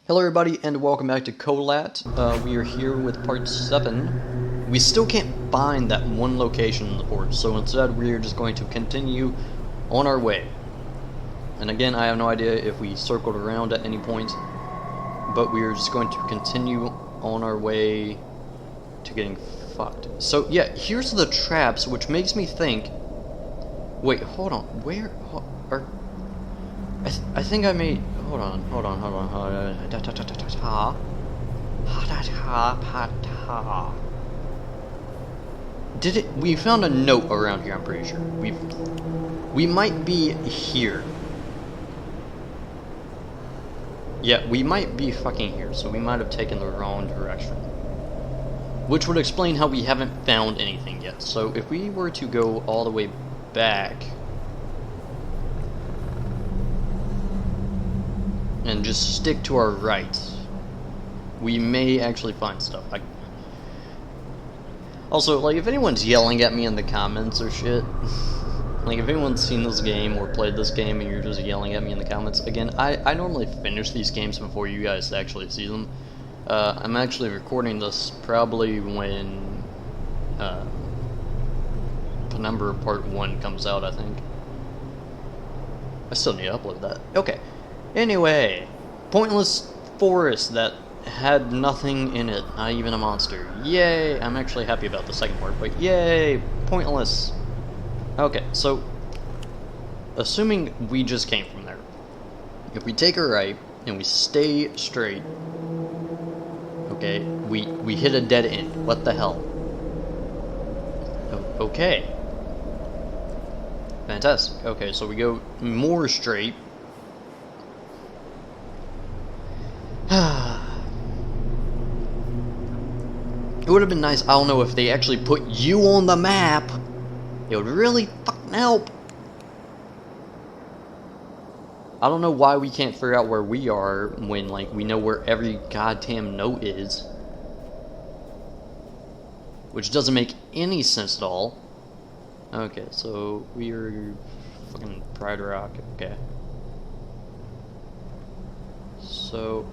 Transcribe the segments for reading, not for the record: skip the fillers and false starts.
Hello everybody and welcome back to Kholat. We are here with part 7. We still can't find that one location in the forest, so instead we are just going to continue on our way. And again, I have no idea if we circled around at any point, but we are just going to continue on our way to getting fucked. So yeah, here's the traps, which makes me think... Wait, hold on, where... I think I made... Hold on. Did it... We found a note around here, I'm pretty sure. We might be here. Yeah, we might be fucking here, so we might have taken the wrong direction. Which would explain how we haven't found anything yet. So if we were to go all the way back... and just stick to our right, we may actually find stuff. Also, like, if anyone's yelling at me in the comments or shit, like, if anyone's seen this game or played this game and you're just yelling at me in the comments, again, I normally finish these games before you guys actually see them. I'm actually recording this probably when Penumbra Part 1 comes out, I think. I still need to upload that. Okay. Anyway, pointless forest that had nothing in it, not even a monster. Yay! I'm actually happy about the second part, but yay! Pointless. Okay, so, assuming we just came from there, if we take a right and we stay straight, okay, we hit a dead end. What the hell? Okay. Fantastic. Okay, so we go more straight. It would have been nice, I don't know, if they actually put you on the map. It would really fucking help. I don't know why we can't figure out where we are when, like, we know where every goddamn note is. Which doesn't make any sense at all. Okay, so we are fucking Pride Rock, okay. So...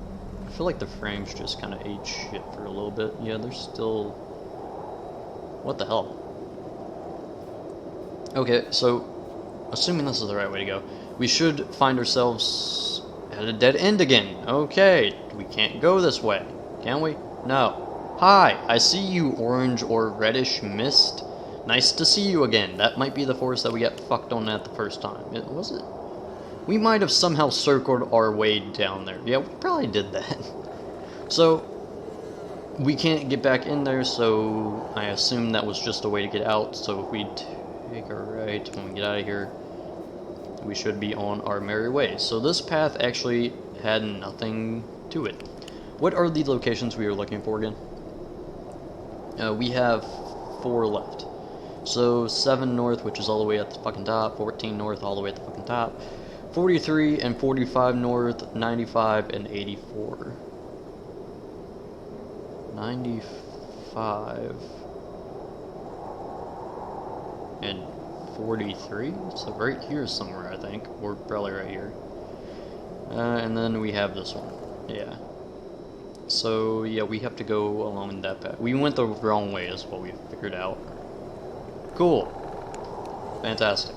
I feel like the frames just kind of ate shit for a little bit. Yeah, they're still... What the hell? Okay, so... Assuming this is the right way to go, we should find ourselves at a dead end again. Okay, we can't go this way. Can we? No. Hi, I see you, orange or reddish mist. Nice to see you again. That might be the forest that we got fucked on at the first time. Was it? We might have somehow circled our way down there. Yeah, we probably did that. So, we can't get back in there, so I assume that was just a way to get out. So if we take a right when we get out of here, we should be on our merry way. So this path actually had nothing to it. What are the locations we were looking for again? We have 4 left. So 7 north, which is all the way at the fucking top, 14 north, all the way at the fucking top, 43 and 45 north, 95 and 84. 95 and 43? So right here somewhere, I think. Or probably right here. And then we have this one. Yeah. So, yeah, we have to go along that path. We went the wrong way is what we figured out. Cool. Fantastic.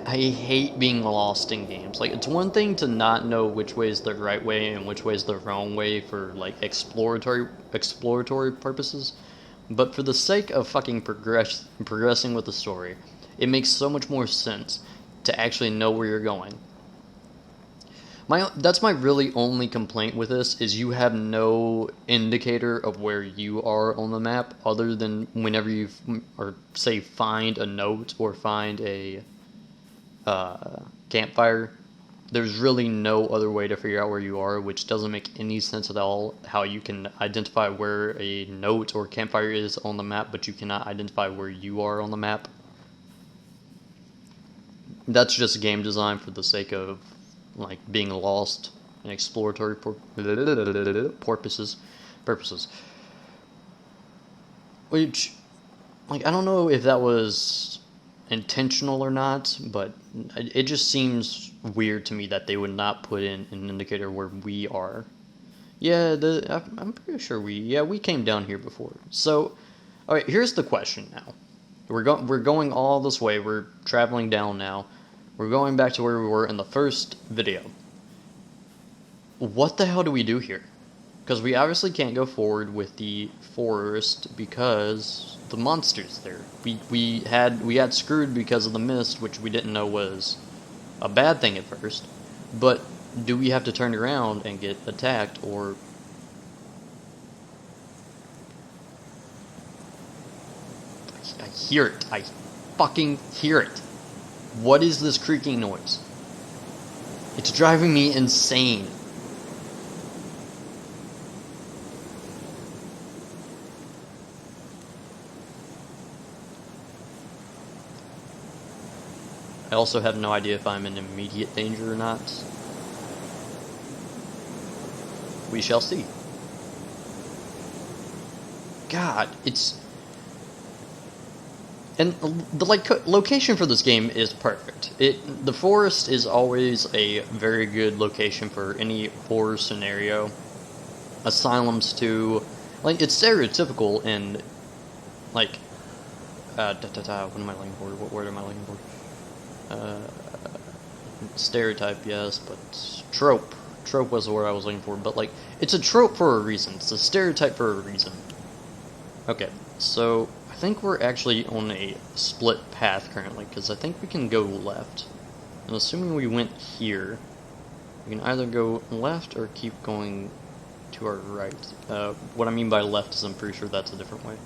I hate being lost in games. Like, it's one thing to not know which way is the right way and which way is the wrong way for, like, exploratory purposes, but for the sake of fucking progressing with the story, it makes so much more sense to actually know where you're going. That's my really only complaint with this, is you have no indicator of where you are on the map, other than whenever you, or say, find a note or find a campfire. There's really no other way to figure out where you are, which doesn't make any sense at all, how you can identify where a note or campfire is on the map, but you cannot identify where you are on the map. That's just game design for the sake of, like, being lost and exploratory purposes. Which, like, I don't know if that was intentional or not, but it just seems weird to me that they would not put in an indicator where we are. Yeah, I'm pretty sure we came down here before. So, all right, here's the question now. We're going all this way. We're traveling down now. We're going back to where we were in the first video. What the hell do we do here? Because we obviously can't go forward with the forest because the monster's there. We had screwed because of the mist, which we didn't know was a bad thing at first. But do we have to turn around and get attacked, or I hear it. I fucking hear it. What is this creaking noise? It's driving me insane. I also have no idea if I'm in immediate danger or not. We shall see. God, it's... And the location for this game is perfect. The forest is always a very good location for any horror scenario. Asylums too. Like, it's stereotypical in, like, what am I looking for? What word am I looking for? Stereotype, yes, but trope. Trope was the word I was looking for, but, like, it's a trope for a reason. It's a stereotype for a reason. Okay, so I think we're actually on a split path currently, because I think we can go left. And assuming we went here, we can either go left or keep going to our right. What I mean by left is I'm pretty sure that's a different way.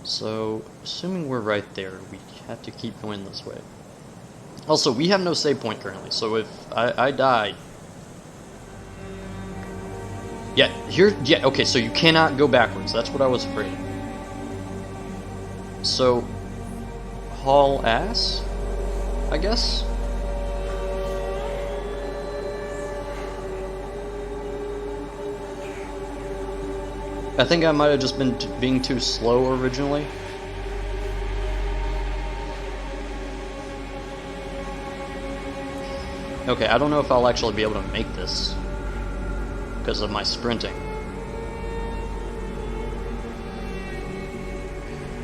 So, assuming we're right there, we have to keep going this way. Also, we have no save point currently, so if I die... Yeah, okay, so you cannot go backwards. That's what I was afraid of. So, haul ass, I guess? I think I might have just been being too slow originally. Okay, I don't know if I'll actually be able to make this because of my sprinting.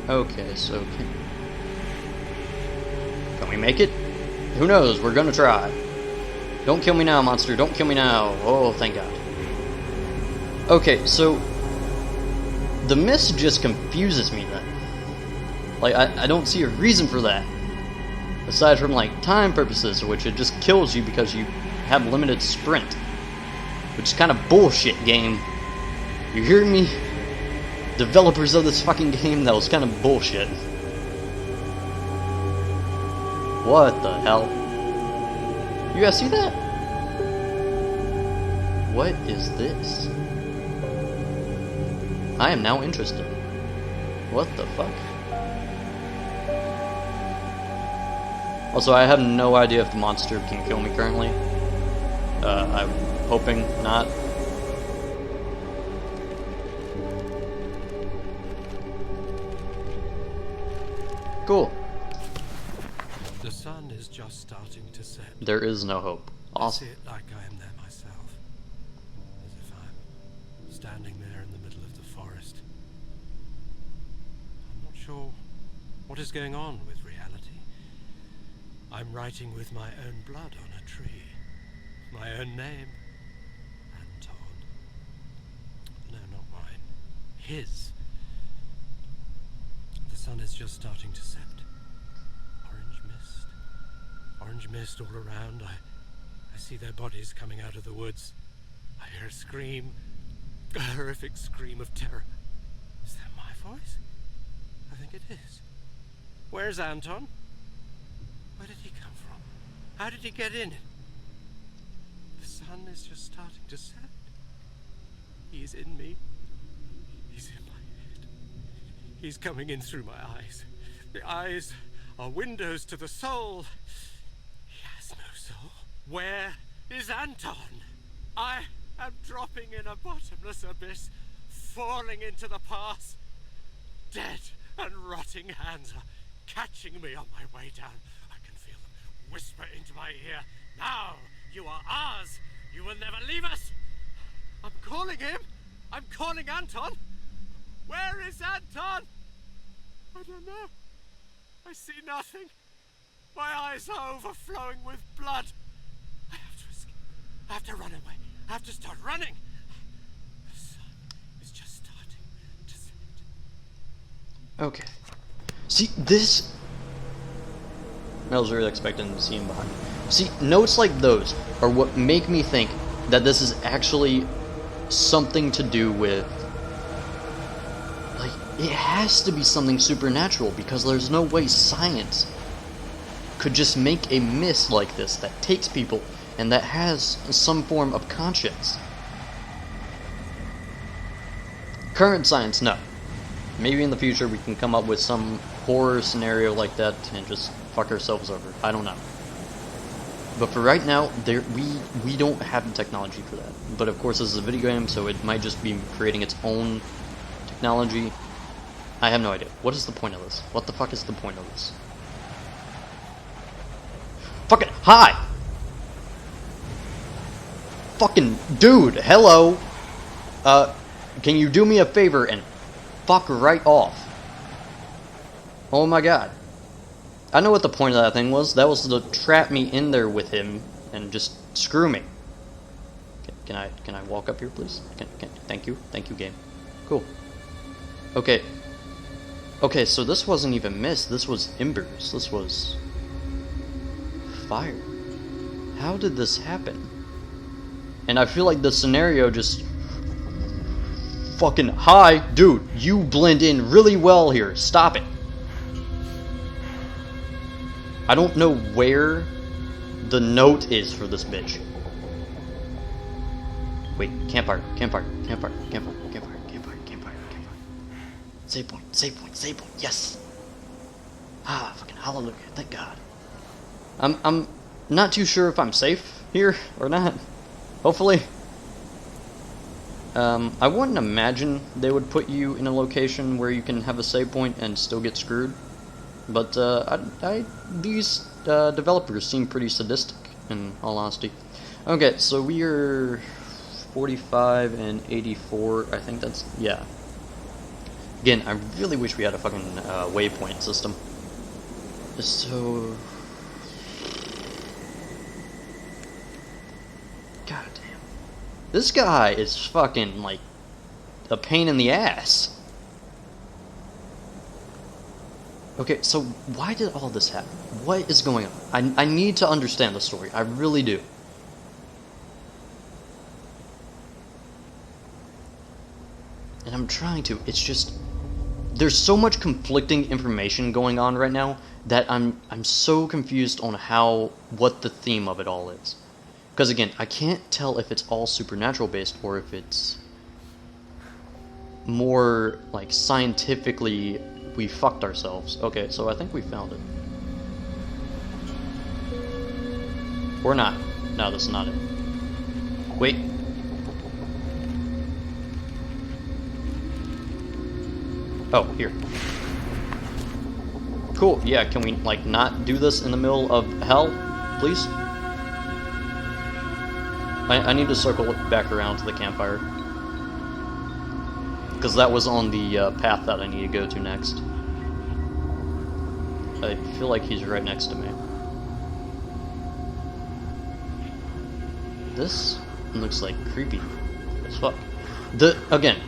Okay, so can we make it? Who knows? We're gonna try. Don't kill me now, monster. Don't kill me now. Oh, thank God. Okay, so the mist just confuses me then. Like, I don't see a reason for that. Aside from, like, time purposes, which it just kills you because you have limited sprint. Which is kind of bullshit, game. You hear me? Developers of this fucking game, that was kind of bullshit. What the hell? You guys see that? What is this? I am now interested. What the fuck? Also, I have no idea if the monster can kill me currently. I'm hoping not. Cool. The sun is just starting to set. There is no hope. Awesome. I see it like I am there myself. As if I'm standing there in the middle of the forest. I'm not sure what is going on with reality. I'm writing with my own blood on a tree. My own name. Anton. No, not mine. His. The sun is just starting to set. Orange mist. Orange mist all around. I see their bodies coming out of the woods. I hear a scream. A horrific scream of terror. Is that my voice? I think it is. Where's Anton? Where did he come from? How did he get in? The sun is just starting to set. He's in me. He's in my head. He's coming in through my eyes. The eyes are windows to the soul. He has no soul. Where is Anton? I am dropping in a bottomless abyss, falling into the past. Dead and rotting hands are catching me on my way down. I can feel them whisper into my ear. Now, you are ours. You will never leave us. I'm calling him. I'm calling Anton. Where is Anton? I don't know. I see nothing. My eyes are overflowing with blood. I have to escape. I have to run away. I have to start running. The sun is just starting to set. Okay. See, this... I was really expecting to see him behind me. See, notes like those are what make me think that this is actually something to do with... Like, it has to be something supernatural, because there's no way science could just make a mist like this that takes people and that has some form of conscience. Current science, no. Maybe in the future we can come up with some horror scenario like that and just fuck ourselves over. I don't know. But for right now, we don't have the technology for that. But of course this is a video game, so it might just be creating its own technology. I have no idea. What is the point of this? What the fuck is the point of this? Fucking hi! Fucking dude, hello! Can you do me a favor and fuck right off? Oh my god. I know what the point of that thing was. That was to trap me in there with him and just screw me. Can I walk up here, please? Thank you, game. Cool. Okay. Okay, so this wasn't even mist. This was embers. This was fire. How did this happen? And I feel like the scenario just fucking hi, dude. You blend in really well here. Stop it. I don't know where the note is for this bitch. Wait, campfire. Save point, yes! Ah, fucking hallelujah, thank God. I'm not too sure if I'm safe here or not. Hopefully. I wouldn't imagine they would put you in a location where you can have a save point and still get screwed. But these developers seem pretty sadistic, in all honesty. Okay, so we are 45 and 84. I think that's, yeah. Again, I really wish we had a fucking waypoint system. So, god damn, this guy is fucking like a pain in the ass. Okay, so why did all this happen? What is going on? I need to understand the story. I really do. And I'm trying to. It's just there's so much conflicting information going on right now that I'm so confused on what the theme of it all is. Because again, I can't tell if it's all supernatural based or if it's more like scientifically we fucked ourselves. Okay, so I think we found it. Or not. No, that's not it. Wait. Oh, here. Cool, yeah, can we, like, not do this in the middle of hell, please? I need to circle back around to the campfire. Because that was on the path that I need to go to next. I feel like he's right next to me. This looks like creepy as fuck. Again,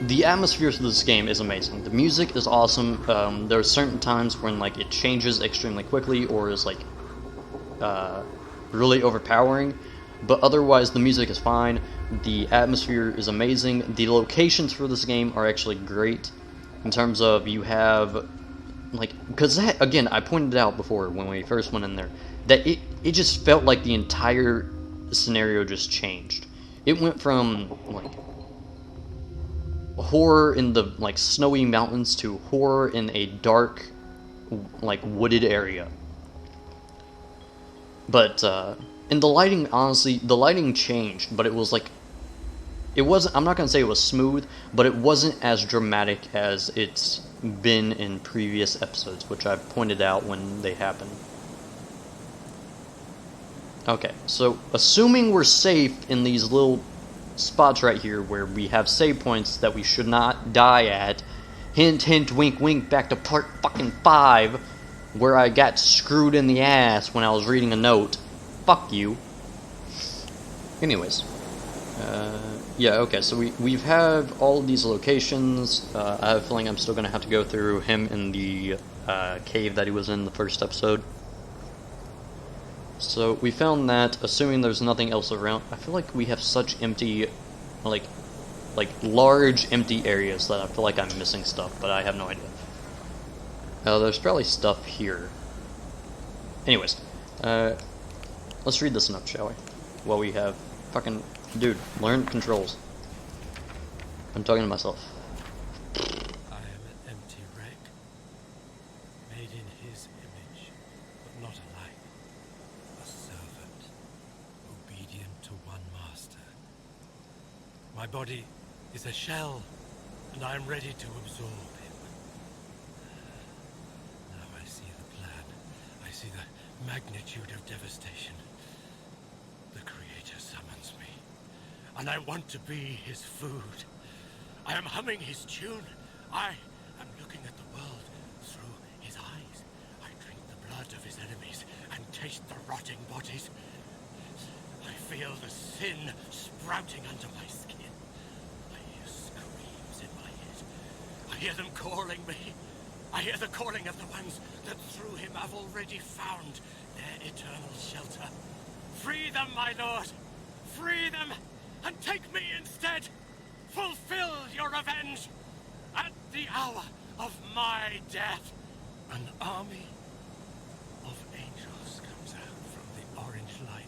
the atmosphere of this game is amazing. The music is awesome. There are certain times when like it changes extremely quickly or is like really overpowering, but otherwise the music is fine. The atmosphere is amazing. The locations for this game are actually great in terms of you have like, because that, again, I pointed out before when we first went in there that it just felt like the entire scenario just changed. It went from like horror in the like snowy mountains to horror in a dark like wooded area. But in the lighting, honestly, the lighting changed, but it it wasn't, I'm not going to say it was smooth, but it wasn't as dramatic as it's been in previous episodes, which I've pointed out when they happened. Okay, so assuming we're safe in these little spots right here where we have save points that we should not die at, hint hint wink wink back to part fucking 5 where I got screwed in the ass when I was reading a note. Fuck you. Anyways, yeah, okay, so we've have all of these locations. I have a feeling I'm still gonna have to go through him in the cave that he was in the first episode. So we found that, assuming there's nothing else around. I feel like we have such empty, like large empty areas that I feel like I'm missing stuff, but I have no idea. There's probably stuff here. Anyways, let's read this enough, shall we? While we have fucking dude, learn controls. I'm talking to myself. I am an empty wreck, made in his image, but not alike. A servant, obedient to one master. My body is a shell, and I am ready to absorb him. Now I see the plan. I see the magnitude of devastation. The Creator summons me, and I want to be his food. I am humming his tune. I am looking at the world through his eyes. I drink the blood of his enemies and taste the rotting bodies. I feel the sin sprouting under my skin. I hear screams in my head. I hear them calling me. I hear the calling of the ones that through him have already found their eternal shelter. Free them, my lord! Free them, and take me instead! Fulfill your revenge! At the hour of my death, an army of angels comes out from the orange light.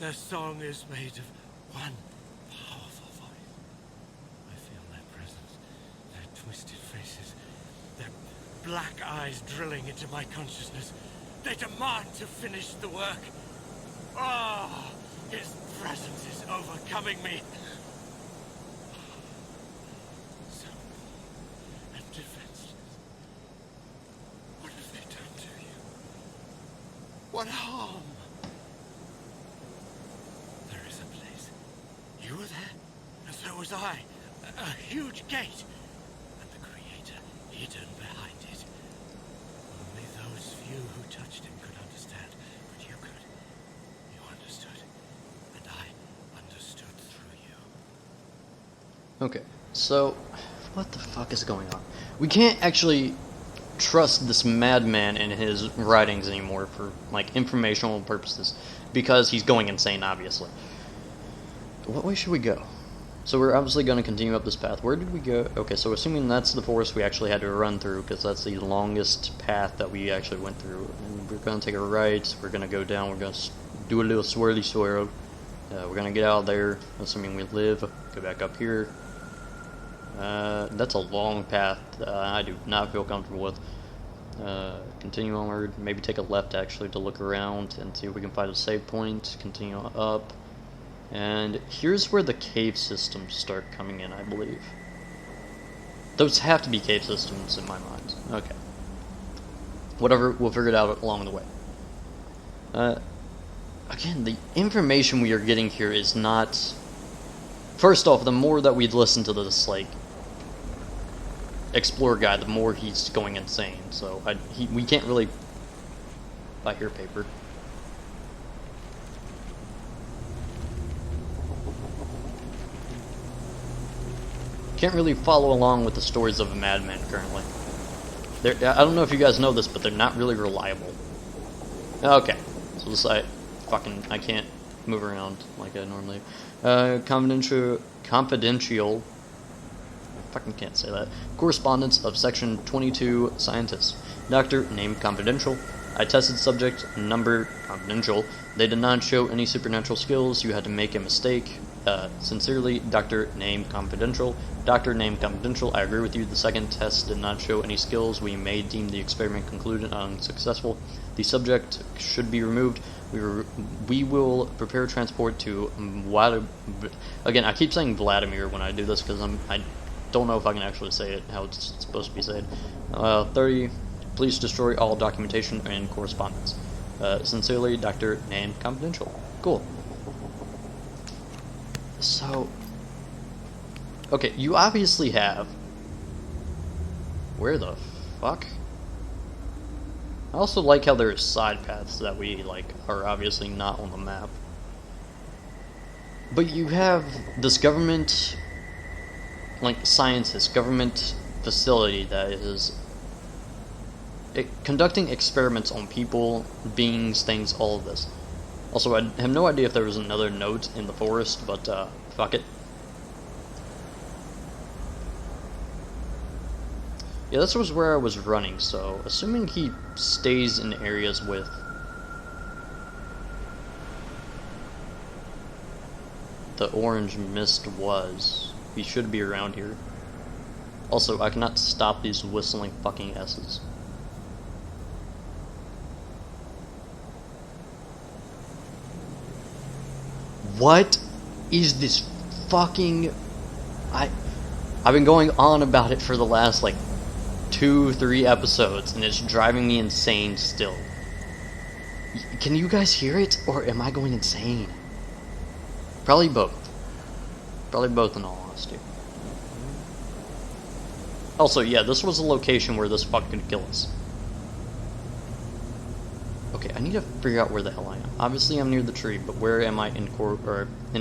Their song is made of one powerful voice. I feel their presence, their twisted faces, their black eyes drilling into my consciousness. They demand to finish the work. Oh, his presence is overcoming me. So poor and defenseless. What have they done to you? What harm? There is a place. You were there, and so was I. A huge gate, and the Creator hidden behind it. Only those few who touched him could understand, but you could. You understood, and I understood through you. Okay, so what the fuck is going on? We can't actually trust this madman and his writings anymore for like informational purposes because he's going insane, obviously. What way should we go? So we're obviously going to continue up this path. Where did we go? Okay, so assuming that's the forest we actually had to run through, because that's the longest path that we actually went through. And we're going to take a right, we're going to go down, we're going to do a little swirly swirl. We're going to get out of there, assuming we live. Go back up here. That's a long path I do not feel comfortable with. Continue onward, maybe take a left actually to look around and see if we can find a save point. Continue up. And here's where the cave systems start coming in, I believe. Those have to be cave systems in my mind. Okay. Whatever, we'll figure it out along the way. Again, the information we are getting here is not... First off, the more that we listen to this, like, Explorer guy, the more he's going insane. So, we can't really... I hear paper. Can't really follow along with the stories of a madman currently. I don't know if you guys know this, but they're not really reliable. Okay, so this I can't move around like I normally. Confidential. I fucking can't say that. Correspondence of Section 22 scientists. Doctor, name confidential. I tested subject, number confidential. They did not show any supernatural skills. You had to make a mistake. Sincerely, Doctor, name confidential. Doctor, name confidential. I agree with you. The second test did not show any skills. We may deem the experiment concluded unsuccessful. The subject should be removed. We will prepare transport to Again, I keep saying Vladimir when I do this because I don't know if I can actually say it how it's supposed to be said. 30. Please destroy all documentation and correspondence. Sincerely, Dr. Name Confidential. Cool. So, okay, you obviously have. Where the fuck? I also like how there's side paths that we, like, are obviously not on the map. But you have this government, like, scientist, government facility that is conducting experiments on people, beings, things, all of this. Also, I have no idea if there was another note in the forest, but, fuck it. Yeah, this was where I was running, so assuming he stays in areas with the orange mist was, he should be around here. Also, I cannot stop these whistling fucking S's. What is this fucking... I've been going on about it for the last, like, 2-3 episodes, and it's driving me insane still. Can you guys hear it, or am I going insane? Probably both. Probably both, in all honesty. Also, yeah, this was a location where this fuck could kill us. Okay, I need to figure out where the hell I am. Obviously, I'm near the tree, but where am I in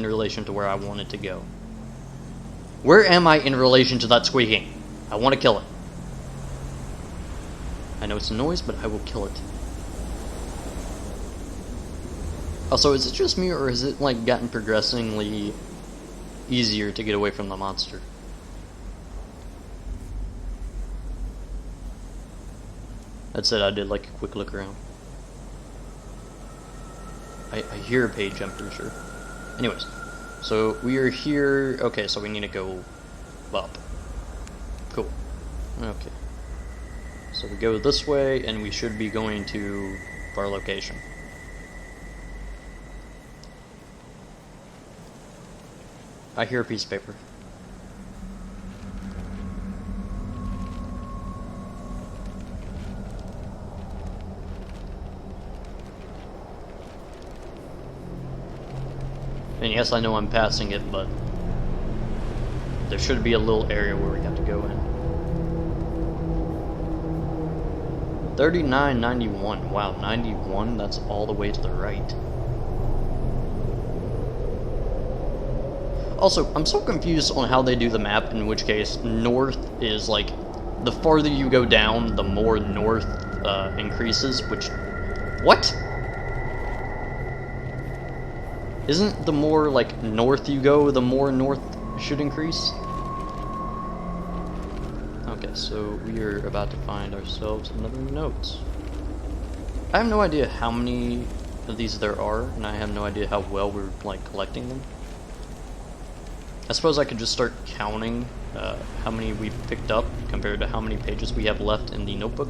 relation to where I wanted to go? Where am I in relation to that squeaking? I want to kill it. I know it's a noise, but I will kill it. Also, is it just me, or has it, like, gotten progressively easier to get away from the monster? That said, I did, like, a quick look around. I hear a page, I'm pretty sure. Anyways, so we are here. Okay, so we need to go up. Cool. Okay. So we go this way, and we should be going to our location. I hear a piece of paper. And yes, I know I'm passing it, but there should be a little area where we have to go in. 3991. Wow, 91? That's all the way to the right. Also, I'm so confused on how they do the map, in which case north is like, the farther you go down, the more north increases, which... What? Isn't the more, like, north you go, the more north should increase? Okay, so we are about to find ourselves another note. I have no idea how many of these there are, and I have no idea how well we're, like, collecting them. I suppose I could just start counting how many we picked up compared to how many pages we have left in the notebook,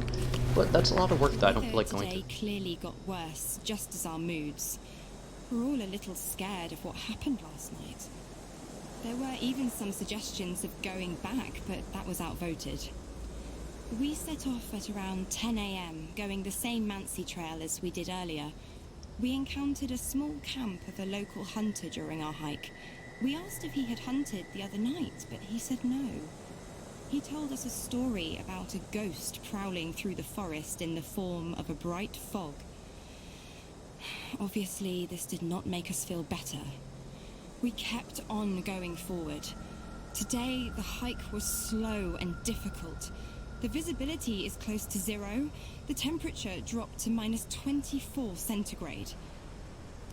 but that's a lot of work that I don't feel like going to. Today clearly got worse, just as our moods. We're all a little scared of what happened last night. There were even some suggestions of going back, but that was outvoted. We set off at around 10 AM, going the same Mansi trail as we did earlier. We encountered a small camp of a local hunter during our hike. We asked if he had hunted the other night, but he said no. He told us a story about a ghost prowling through the forest in the form of a bright fog. Obviously, this did not make us feel better. We kept on going forward. Today, the hike was slow and difficult. The visibility is close to zero. The temperature dropped to -24 centigrade.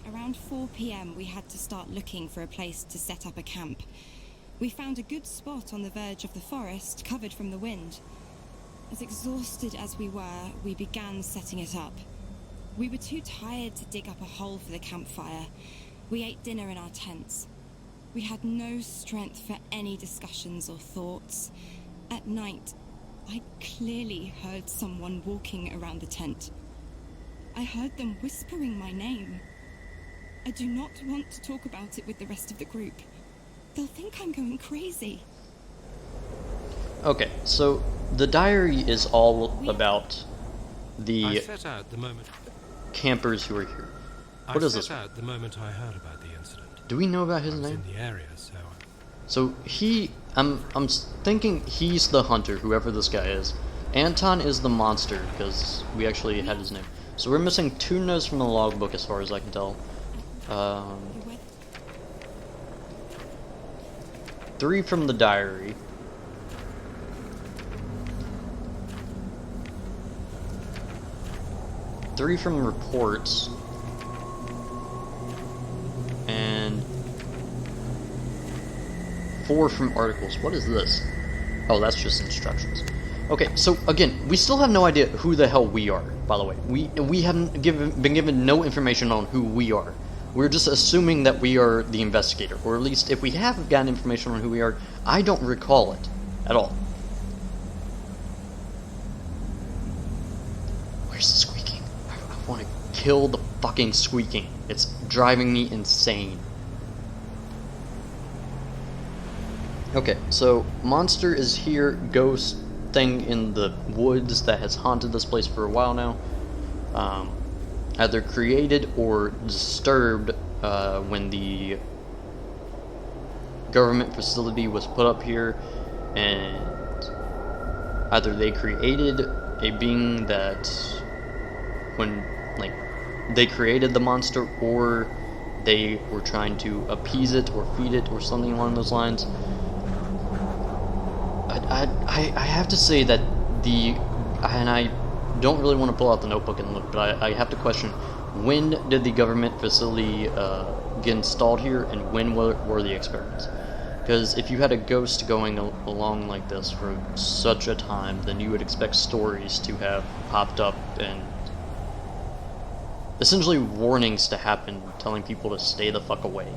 Around 4 PM, we had to start looking for a place to set up a camp. We found a good spot on the verge of the forest, covered from the wind. As exhausted as we were, we began setting it up. We were too tired to dig up a hole for the campfire. We ate dinner in our tents. We had no strength for any discussions or thoughts. At night, I clearly heard someone walking around the tent. I heard them whispering my name. I do not want to talk about it with the rest of the group. They'll think I'm going crazy. Okay, so the diary is all about I the set out the moment. campers who are here. I What is set this? out the moment I heard about the incident. Do we know about his I was name? in the area, so So I'm thinking he's the hunter, whoever this guy is. Anton is the monster, because we actually had his name. So we're missing 2 notes from the logbook as far as I can tell. 3 from the diary. Three from reports. And 4 from articles. What is this? Oh, that's just instructions. Okay, so again, we still have no idea who the hell we are, by the way. We haven't been given no information on who we are. We're just assuming that we are the investigator, or at least if we have gotten information on who we are, I don't recall it at all. Where's the squeaking? I want to kill the fucking squeaking. It's driving me insane. Okay, so monster is here, ghost thing in the woods that has haunted this place for a while now. Either created or disturbed when the government facility was put up here, and either they created a being that when like they created the monster, or they were trying to appease it or feed it or something along those lines. I have to say that and I don't really want to pull out the notebook and look, but I have to question, when did the government facility get installed here, and when were the experiments? Because if you had a ghost going along like this for such a time, then you would expect stories to have popped up and essentially warnings to happen, telling people to stay the fuck away.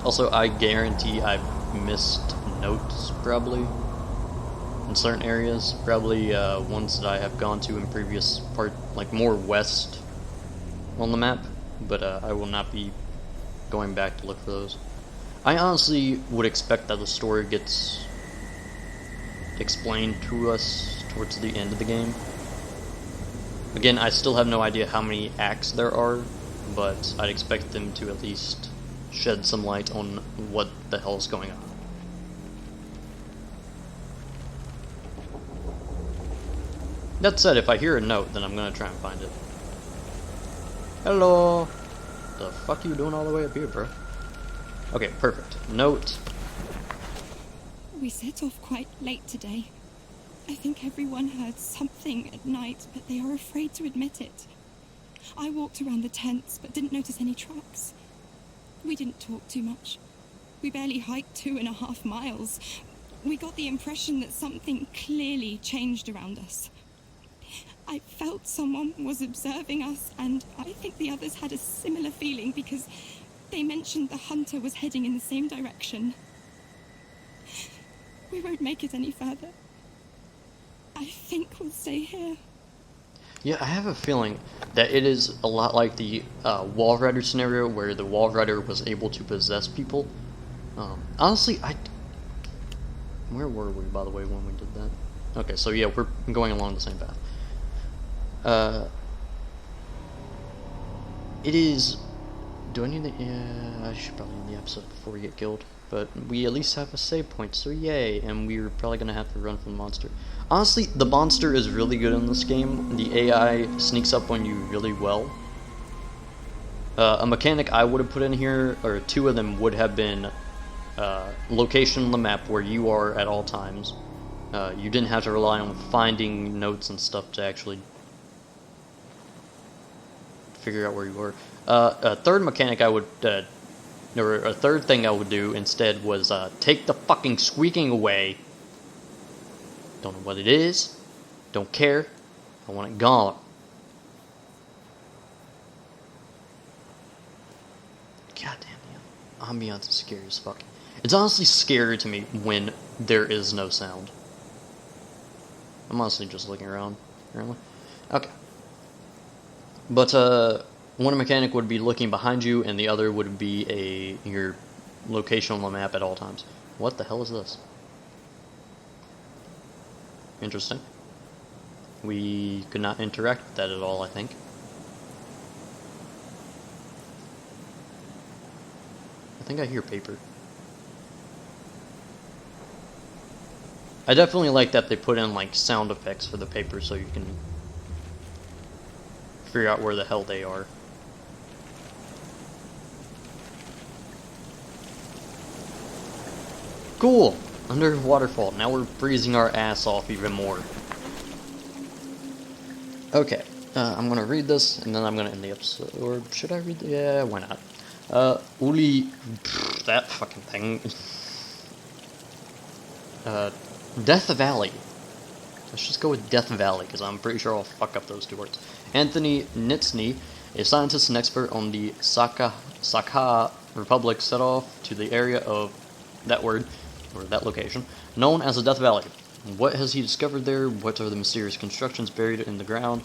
Also, I guarantee I've missed notes, probably, in certain areas. Probably ones that I have gone to in previous part, like more west on the map, but I will not be going back to look for those. I honestly would expect that the story gets explained to us towards the end of the game. Again, I still have no idea how many acts there are, but I'd expect them to at least shed some light on what the hell is going on. That said, if I hear a note, then I'm gonna try and find it. Hello! The fuck you doing all the way up here, bro? Okay, perfect. Note. We set off quite late today. I think everyone heard something at night, but they are afraid to admit it. I walked around the tents, but didn't notice any tracks. We didn't talk too much. We barely hiked 2.5 miles. We got the impression that something clearly changed around us. I felt someone was observing us, and I think the others had a similar feeling because they mentioned the hunter was heading in the same direction. We won't make it any further. I think we'll stay here. Yeah, I have a feeling that it is a lot like the Wall Rider scenario, where the Wall Rider was able to possess people. Honestly, where were we, by the way, when we did that? Okay, so yeah, we're going along the same path. It is... Do I need the... Yeah, I should probably end the episode before we get killed. But we at least have a save point, so yay. And we're probably going to have to run from the monster. Honestly, the monster is really good in this game. The AI sneaks up on you really well. A mechanic I would have put in here, or 2 of them, would have been location on the map where you are at all times. You didn't have to rely on finding notes and stuff to actually figure out where you were. A third mechanic I would, or a third thing I would do instead was take the fucking squeaking away. Don't know what it is. Don't care. I want it gone. God damn, the ambiance is scary as fuck. It's honestly scary to me when there is no sound. I'm honestly just looking around. apparently. Okay. But, one mechanic would be looking behind you, and the other would be your location on the map at all times. What the hell is this? Interesting. We could not interact with that at all, I think. I think I hear paper. I definitely like that they put in like sound effects for the paper so you can figure out where the hell they are. Cool! Under waterfall. Now we're freezing our ass off even more. Okay. I'm gonna read this and then I'm gonna end the episode. Or should I read the... Yeah, why not? Uli... that fucking thing. Death Valley. Let's just go with Death Valley, because I'm pretty sure I'll fuck up those two words. Anthony Nitsny, a scientist and expert on the Sakha Republic, set off to the area of that word, or that location, known as the Death Valley. What has he discovered there? What are the mysterious constructions buried in the ground?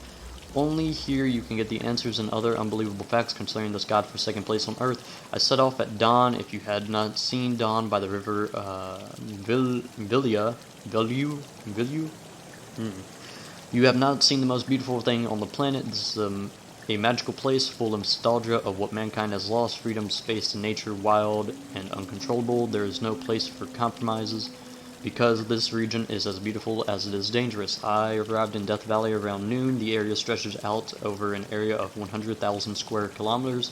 Only here you can get the answers and other unbelievable facts concerning this godforsaken place on Earth. I set off at dawn. If you had not seen dawn by the river Villieu? You have not seen the most beautiful thing on the planet. This is a magical place full of nostalgia of what mankind has lost. Freedom, space, and nature, wild and uncontrollable. There is no place for compromises, because this region is as beautiful as it is dangerous. I arrived in Death Valley around noon. The area stretches out over an area of 100,000 square kilometers,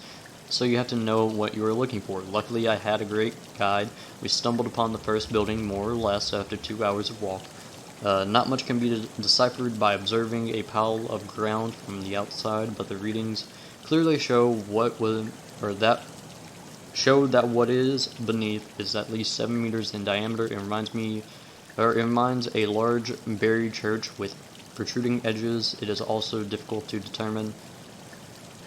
so you have to know what you are looking for. Luckily, I had a great guide. We stumbled upon the first building, more or less, after 2 hours of walk. Not much can be deciphered by observing a pile of ground from the outside, but the readings clearly show that what is beneath is at least 7 meters in diameter. It reminds a large buried church with protruding edges. It is also difficult to determine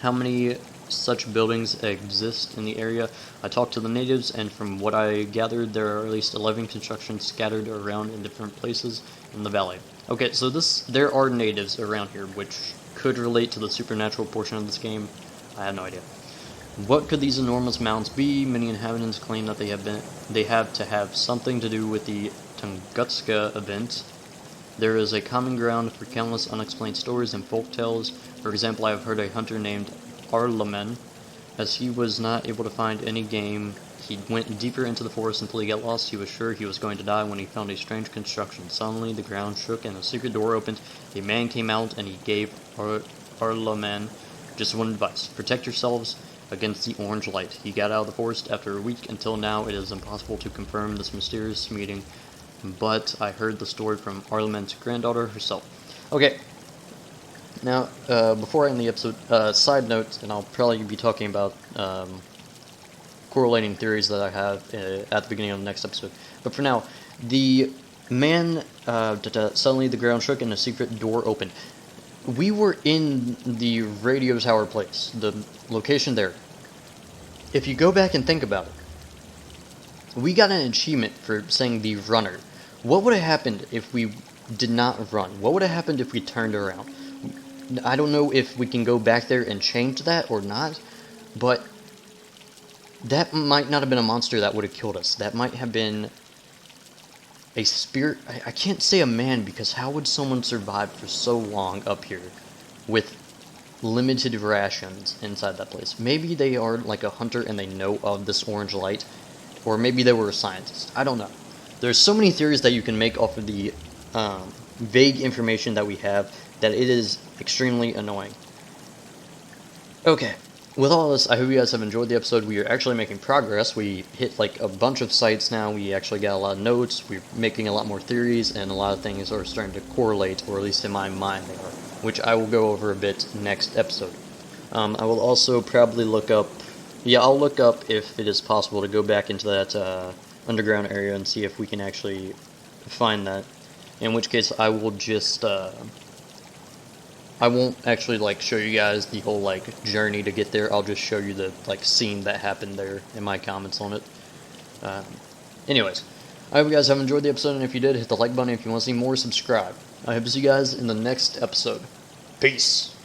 how many such buildings exist in the area. I talked to the natives, and from what I gathered, there are at least 11 constructions scattered around in different places in the valley. Okay, so there are natives around here, which could relate to the supernatural portion of this game. I have no idea. What could these enormous mounds be? Many inhabitants claim that they have to have something to do with the Tunguska event. There is a common ground for countless unexplained stories and folk tales. For example, I have heard a hunter named Arlaman. As he was not able to find any game, he went deeper into the forest until he got lost. He was sure he was going to die when he found a strange construction. Suddenly, the ground shook and a secret door opened. A man came out and he gave Arlaman just one advice: protect yourselves against the orange light. He got out of the forest after a week. Until now, it is impossible to confirm this mysterious meeting, but I heard the story from Arlaman's granddaughter herself. Okay. Now, before I end the episode, side note, and I'll probably be talking about correlating theories that I have at the beginning of the next episode. But for now, the man, suddenly the ground shook and a secret door opened. We were in the radio tower place, the location there. If you go back and think about it, we got an achievement for saying the runner. What would have happened if we did not run? What would have happened if we turned around? I don't know if we can go back there and change that or not, but that might not have been a monster that would have killed us. That might have been a spirit. I can't say a man, because how would someone survive for so long up here with limited rations inside that place? Maybe they are like a hunter and they know of this orange light, or maybe they were a scientist. I don't know. There's so many theories that you can make off of the vague information that we have that it is extremely annoying. Okay, with all this, I hope you guys have enjoyed the episode. We are actually making progress. We hit like a bunch of sites now. We actually got a lot of notes. We're making a lot more theories, and a lot of things are starting to correlate, or at least in my mind they are, which I will go over a bit next episode. I will also probably look up, I'll look up if it is possible to go back into that underground area and see if we can actually find that. In which case, I will just, I won't actually, like, show you guys the whole, like, journey to get there. I'll just show you the, like, scene that happened there in my comments on it. Anyways, I hope you guys have enjoyed the episode, and if you did, hit the like button. If you want to see more, subscribe. I hope to see you guys in the next episode. Peace.